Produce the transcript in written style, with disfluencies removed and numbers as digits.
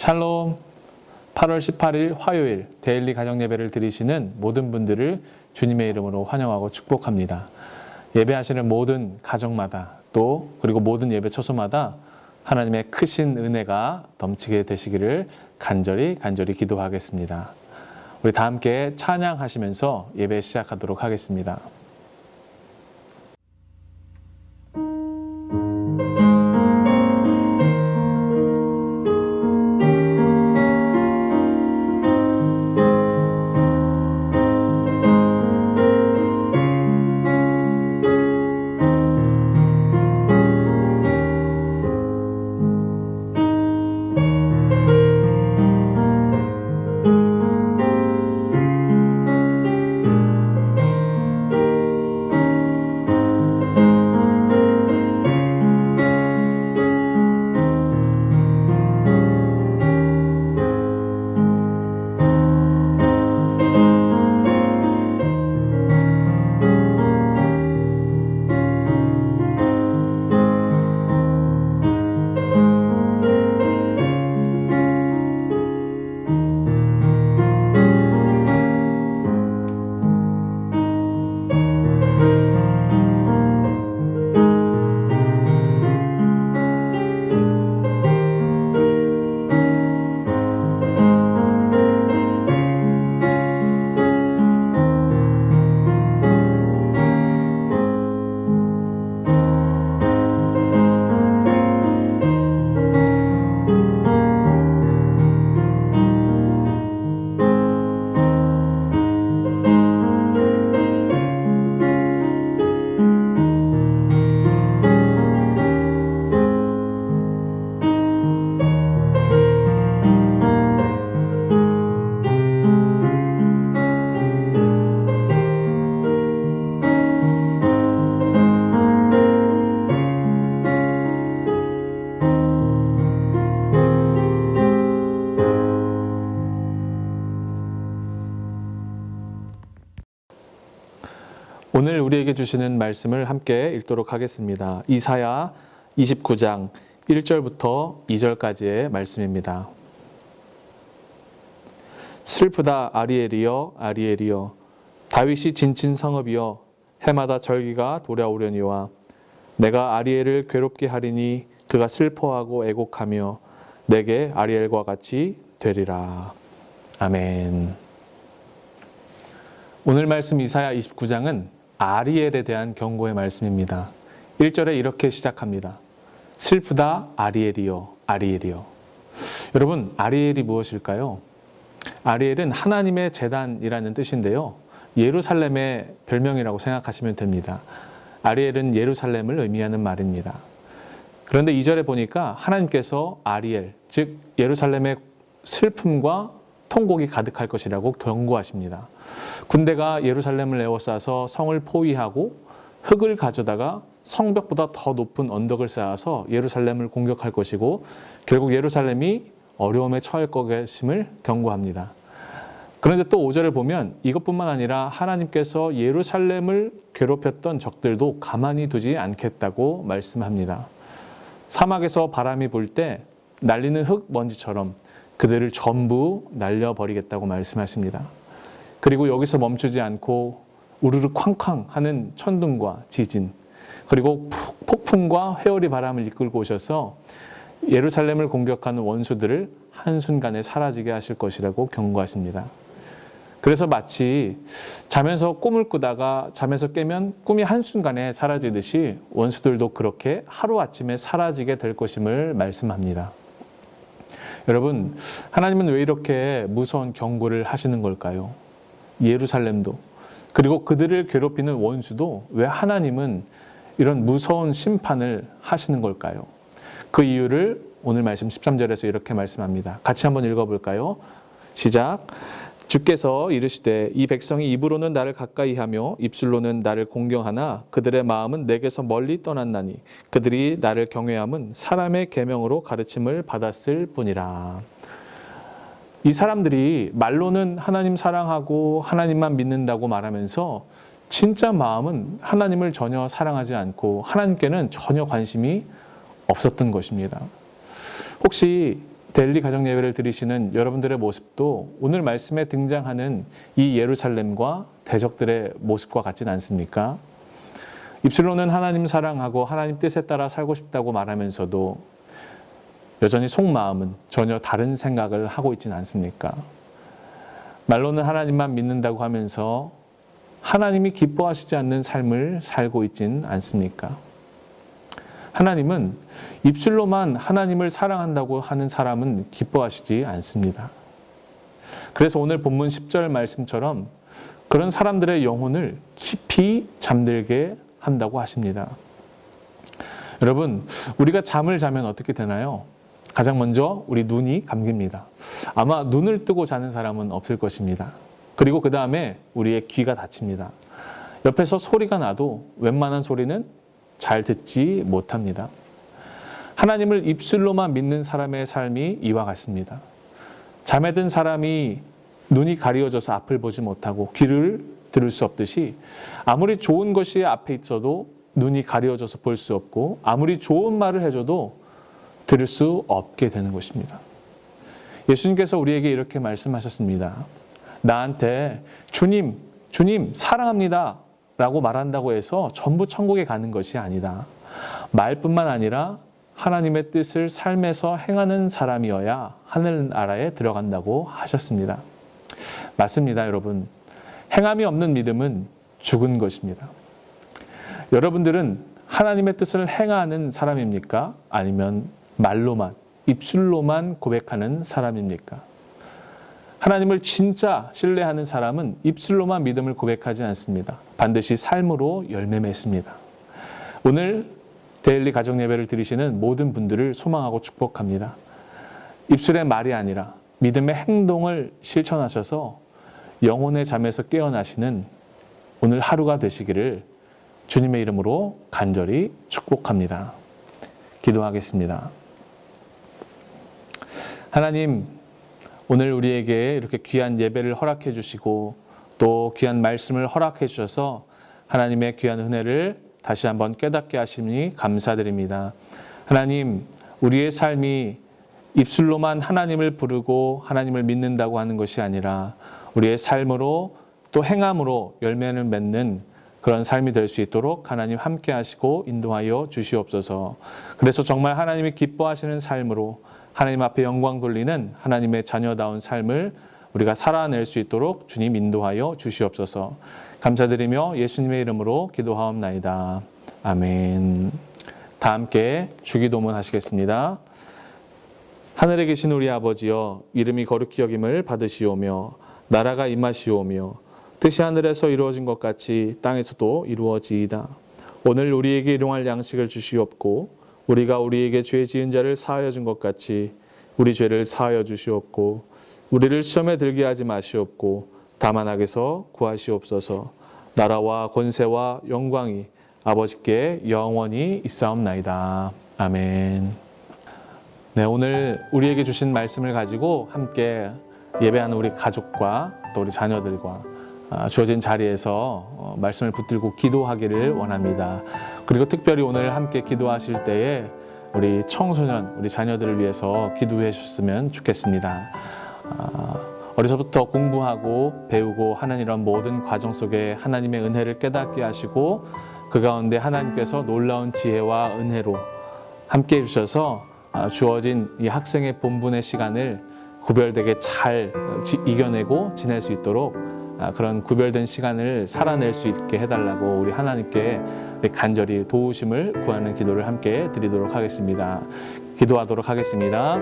샬롬. 8월 18일 화요일 데일리 가정예배를 드리시는 모든 분들을 주님의 이름으로 환영하고 축복합니다. 예배하시는 모든 가정마다 그리고 모든 예배 초소마다 하나님의 크신 은혜가 넘치게 되시기를 간절히 기도하겠습니다. 우리 다 함께 찬양하시면서 예배 시작하도록 하겠습니다. 오늘 우리에게 주시는 말씀을 함께 읽도록 하겠습니다. 이사야 29장 1절부터 2절까지의 말씀입니다. 슬프다 아리엘이여 아리엘이여 다윗이 진친 성읍이여 해마다 절기가 돌아오려니와 내가 아리엘을 괴롭게 하리니 그가 슬퍼하고 애곡하며 내게 아리엘과 같이 되리라. 아멘. 오늘 말씀 이사야 29장은 아리엘에 대한 경고의 말씀입니다. 1절에 이렇게 시작합니다. 슬프다 아리엘이여 아리엘이여. 여러분, 아리엘이 무엇일까요? 아리엘은 하나님의 제단이라는 뜻인데요. 예루살렘의 별명이라고 생각하시면 됩니다. 아리엘은 예루살렘을 의미하는 말입니다. 그런데 2절에 보니까 하나님께서 아리엘, 즉 예루살렘의 슬픔과 통곡이 가득할 것이라고 경고하십니다. 군대가 예루살렘을 에워싸서 성을 포위하고 흙을 가져다가 성벽보다 더 높은 언덕을 쌓아서 예루살렘을 공격할 것이고 결국 예루살렘이 어려움에 처할 것임을 경고합니다. 그런데 또 5절을 보면 이것뿐만 아니라 하나님께서 예루살렘을 괴롭혔던 적들도 가만히 두지 않겠다고 말씀합니다. 사막에서 바람이 불 때 날리는 흙 먼지처럼 그들을 전부 날려버리겠다고 말씀하십니다. 그리고 여기서 멈추지 않고 우르르 쾅쾅 하는 천둥과 지진, 그리고 폭풍과 회오리 바람을 이끌고 오셔서 예루살렘을 공격하는 원수들을 한순간에 사라지게 하실 것이라고 경고하십니다. 그래서 마치 자면서 꿈을 꾸다가 잠에서 깨면 꿈이 한순간에 사라지듯이 원수들도 그렇게 하루아침에 사라지게 될 것임을 말씀합니다. 여러분, 하나님은 왜 이렇게 무서운 경고를 하시는 걸까요? 예루살렘도, 그리고 그들을 괴롭히는 원수도 왜 하나님은 이런 무서운 심판을 하시는 걸까요? 그 이유를 오늘 말씀 13절에서 이렇게 말씀합니다. 같이 한번 읽어볼까요? 시작. 주께서 이르시되 이 백성이 입으로는 나를 가까이하며 입술로는 나를 공경하나 그들의 마음은 내게서 멀리 떠났나니 그들이 나를 경외함은 사람의 계명으로 가르침을 받았을 뿐이라. 이 사람들이 말로는 하나님 사랑하고 하나님만 믿는다고 말하면서 진짜 마음은 하나님을 전혀 사랑하지 않고 하나님께는 전혀 관심이 없었던 것입니다. 혹시 데일리 가정 예배를 드리시는 여러분들의 모습도 오늘 말씀에 등장하는 이 예루살렘과 대적들의 모습과 같지는 않습니까? 입술로는 하나님 사랑하고 하나님 뜻에 따라 살고 싶다고 말하면서도 여전히 속마음은 전혀 다른 생각을 하고 있지는 않습니까? 말로는 하나님만 믿는다고 하면서 하나님이 기뻐하시지 않는 삶을 살고 있지는 않습니까? 하나님은 입술로만 하나님을 사랑한다고 하는 사람은 기뻐하시지 않습니다. 그래서 오늘 본문 10절 말씀처럼 그런 사람들의 영혼을 깊이 잠들게 한다고 하십니다. 여러분, 우리가 잠을 자면 어떻게 되나요? 가장 먼저 우리 눈이 감깁니다. 아마 눈을 뜨고 자는 사람은 없을 것입니다. 그리고 그 다음에 우리의 귀가 닫힙니다. 옆에서 소리가 나도 웬만한 소리는 잘 듣지 못합니다. 하나님을 입술로만 믿는 사람의 삶이 이와 같습니다. 잠에 든 사람이 눈이 가려져서 앞을 보지 못하고 귀를 들을 수 없듯이 아무리 좋은 것이 앞에 있어도 눈이 가려져서 볼 수 없고 아무리 좋은 말을 해줘도 들을 수 없게 되는 것입니다. 예수님께서 우리에게 이렇게 말씀하셨습니다. 나한테 주님 사랑합니다 라고 말한다고 해서 전부 천국에 가는 것이 아니다. 말뿐만 아니라 하나님의 뜻을 삶에서 행하는 사람이어야 하늘나라에 들어간다고 하셨습니다. 맞습니다, 여러분. 행함이 없는 믿음은 죽은 것입니다. 여러분들은 하나님의 뜻을 행하는 사람입니까? 아니면 말로만, 입술로만 고백하는 사람입니까? 하나님을 진짜 신뢰하는 사람은 입술로만 믿음을 고백하지 않습니다. 반드시 삶으로 열매 맺습니다. 오늘 데일리 가정 예배를 드리시는 모든 분들을 소망하고 축복합니다. 입술의 말이 아니라 믿음의 행동을 실천하셔서 영혼의 잠에서 깨어나시는 오늘 하루가 되시기를 주님의 이름으로 간절히 축복합니다. 기도하겠습니다. 하나님, 오늘 우리에게 이렇게 귀한 예배를 허락해 주시고 또 귀한 말씀을 허락해 주셔서 하나님의 귀한 은혜를 다시 한번 깨닫게 하시니 감사드립니다. 하나님, 우리의 삶이 입술로만 하나님을 부르고 하나님을 믿는다고 하는 것이 아니라 우리의 삶으로 또 행함으로 열매를 맺는 그런 삶이 될 수 있도록 하나님 함께 하시고 인도하여 주시옵소서. 그래서 정말 하나님이 기뻐하시는 삶으로 하나님 앞에 영광 돌리는 하나님의 자녀다운 삶을 우리가 살아낼 수 있도록 주님 인도하여 주시옵소서. 감사드리며 예수님의 이름으로 기도하옵나이다. 아멘. 다 함께 주기도문 하시겠습니다. 하늘에 계신 우리 아버지여, 이름이 거룩히 여김을 받으시오며 나라가 임하시오며 뜻이 하늘에서 이루어진 것 같이 땅에서도 이루어지이다. 오늘 우리에게 일용할 양식을 주시옵고 우리가 우리에게 죄 지은 자를 사하여 준 것 같이 우리 죄를 사하여 주시옵고 우리를 시험에 들게 하지 마시옵고 다만 악에서 구하시옵소서. 나라와 권세와 영광이 아버지께 영원히 있사옵나이다. 아멘. 네, 오늘 우리에게 주신 말씀을 가지고 함께 예배하는 우리 가족과 또 우리 자녀들과 주어진 자리에서 말씀을 붙들고 기도하기를 원합니다. 그리고 특별히 오늘 함께 기도하실 때에 우리 청소년, 우리 자녀들을 위해서 기도해 주셨으면 좋겠습니다. 어려서부터 공부하고 배우고 하는 이런 모든 과정 속에 하나님의 은혜를 깨닫게 하시고 그 가운데 하나님께서 놀라운 지혜와 은혜로 함께 해주셔서 주어진 이 학생의 본분의 시간을 구별되게 잘 이겨내고 지낼 수 있도록 그런 구별된 시간을 살아낼 수 있게 해달라고 우리 하나님께 간절히 도우심을 구하는 기도를 함께 드리도록 하겠습니다. 기도하도록 하겠습니다.